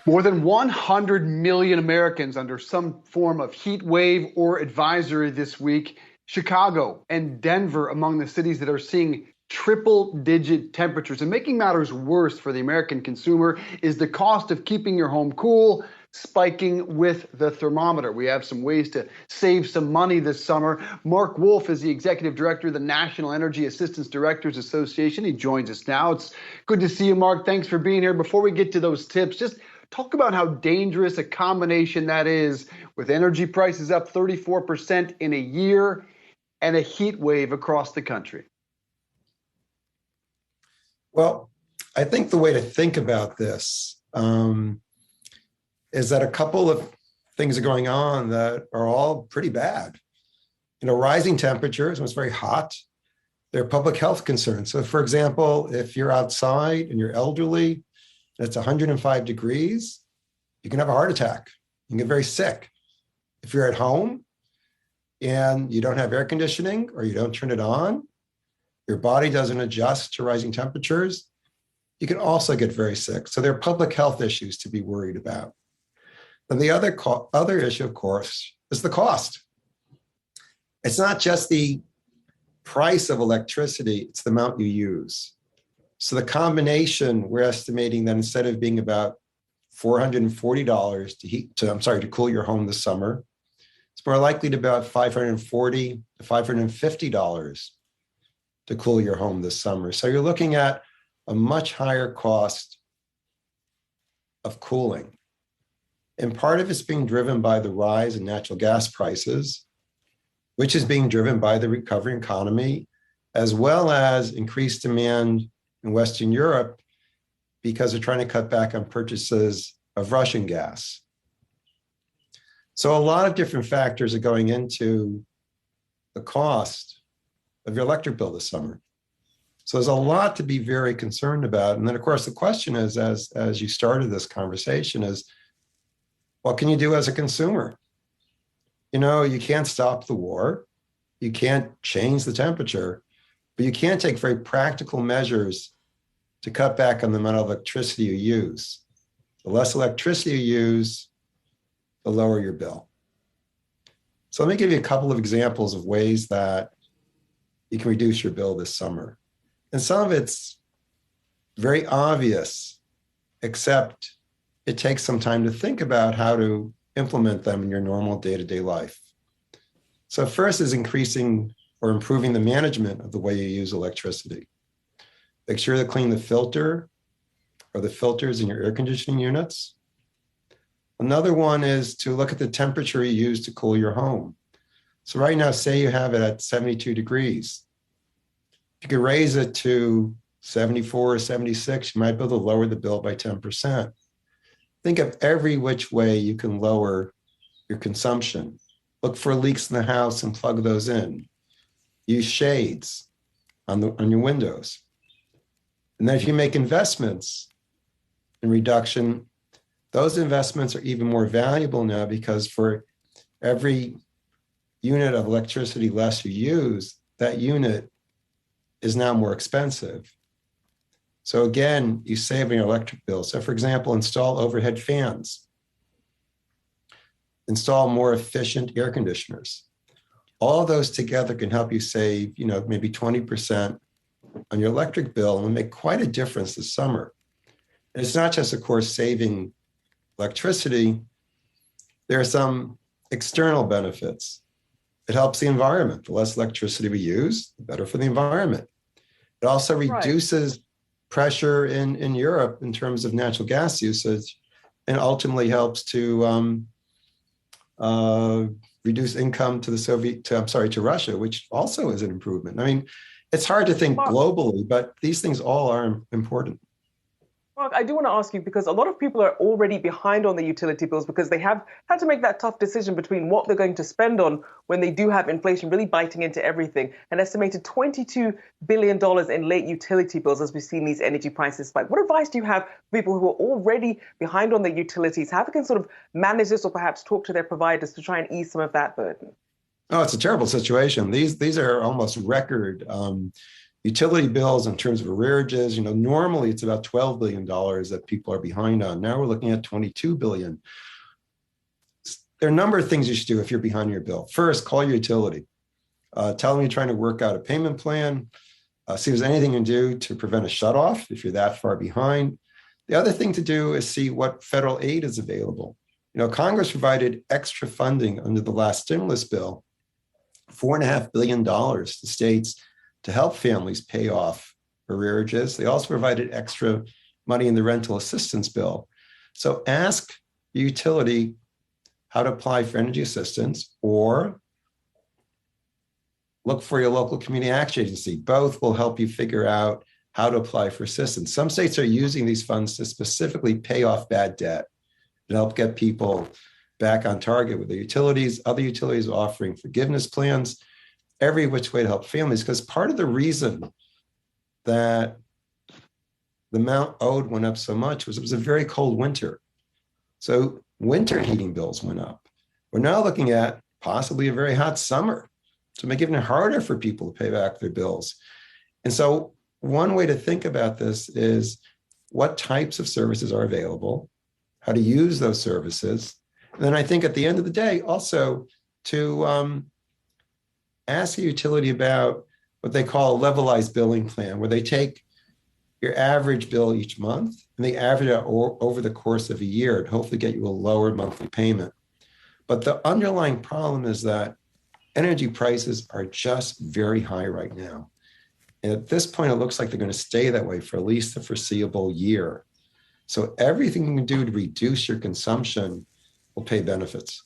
More than 100 million Americans under some form of heat wave or advisory this week. Chicago and Denver among the cities that are seeing triple-digit temperatures. And making matters worse for the American consumer is the cost of keeping your home cool spiking with the thermometer. We have some ways to save some money this summer. Mark Wolfe is the executive director of the National Energy Assistance Directors Association. He joins us now. It's good to see you, Mark. Thanks for being here. Before we get to those tips, just talk about how dangerous a combination that is with energy prices up 34% in a year and a heat wave across the country. Well, I think the way to think about this is that a couple of things are going on that are all pretty bad. Rising temperatures, when it's very hot, they're public health concerns. So for example, if you're outside and you're elderly, and it's 105 degrees, you can have a heart attack. You can get very sick. If you're at home and you don't have air conditioning or you don't turn it on, your body doesn't adjust to rising temperatures, you can also get very sick. So there are public health issues to be worried about. And the other issue, of course, is the cost. It's not just the price of electricity, it's the amount you use. So the combination, we're estimating that instead of being about $440 to cool your home this summer, it's more likely to be about $540 to $550 to cool your home this summer. So you're looking at a much higher cost of cooling. And part of it's being driven by the rise in natural gas prices, which is being driven by the recovering economy, as well as increased demand in Western Europe because they're trying to cut back on purchases of Russian gas. So a lot of different factors are going into the cost of your electric bill this summer. So there's a lot to be very concerned about. And then, of course, the question is, as you started this conversation, is what can you do as a consumer? You can't stop the war. You can't change the temperature, but you can take very practical measures to cut back on the amount of electricity you use. The less electricity you use, the lower your bill. So let me give you a couple of examples of ways that you can reduce your bill this summer. And some of it's very obvious, except it takes some time to think about how to implement them in your normal day-to-day life. So first is increasing or improving the management of the way you use electricity. Make sure to clean the filter or the filters in your air conditioning units. Another one is to look at the temperature you use to cool your home. So right now, say you have it at 72 degrees. If you could raise it to 74 or 76, you might be able to lower the bill by 10%. Think of every which way you can lower your consumption. Look for leaks in the house and plug those in. Use shades on your windows. And then if you make investments in reduction, those investments are even more valuable now because for every unit of electricity less you use, that unit is now more expensive. So again, you save on your electric bill. So for example, install overhead fans. Install more efficient air conditioners. All of those together can help you save, maybe 20% on your electric bill and will make quite a difference this summer. And it's not just, of course, saving electricity. There are some external benefits. It helps the environment. The less electricity we use, the better for the environment. It also reduces pressure in Europe in terms of natural gas usage and ultimately helps to reduce income to Russia, which also is an improvement. I mean, it's hard to think globally, but these things all are important. Mark, I do want to ask you, because a lot of people are already behind on the utility bills because they have had to make that tough decision between what they're going to spend on when they do have inflation really biting into everything. An estimated $22 billion in late utility bills as we've seen these energy prices spike. What advice do you have for people who are already behind on their utilities, how they can sort of manage this or perhaps talk to their providers to try and ease some of that burden? Oh, it's a terrible situation. These are almost record Utility bills in terms of arrearages, normally it's about $12 billion that people are behind on. Now we're looking at $22 billion. There are a number of things you should do if you're behind your bill. First, call your utility. Tell them you're trying to work out a payment plan. See if there's anything you can do to prevent a shutoff if you're that far behind. The other thing to do is see what federal aid is available. Congress provided extra funding under the last stimulus bill, $4.5 billion to states to help families pay off arrearages. They also provided extra money in the rental assistance bill. So ask the utility how to apply for energy assistance, or look for your local community action agency. Both will help you figure out how to apply for assistance. Some states are using these funds to specifically pay off bad debt and help get people back on target with their utilities. Other utilities are offering forgiveness plans, every which way to help families, because part of the reason that the amount owed went up so much was it was a very cold winter. So winter heating bills went up. We're now looking at possibly a very hot summer, to make it even harder for people to pay back their bills. And so one way to think about this is what types of services are available, how to use those services. And then I think at the end of the day, also to ask a utility about what they call a levelized billing plan, where they take your average bill each month and they average it over the course of a year and hopefully get you a lower monthly payment. But the underlying problem is that energy prices are just very high right now. And at this point, it looks like they're going to stay that way for at least the foreseeable year. So everything you can do to reduce your consumption will pay benefits.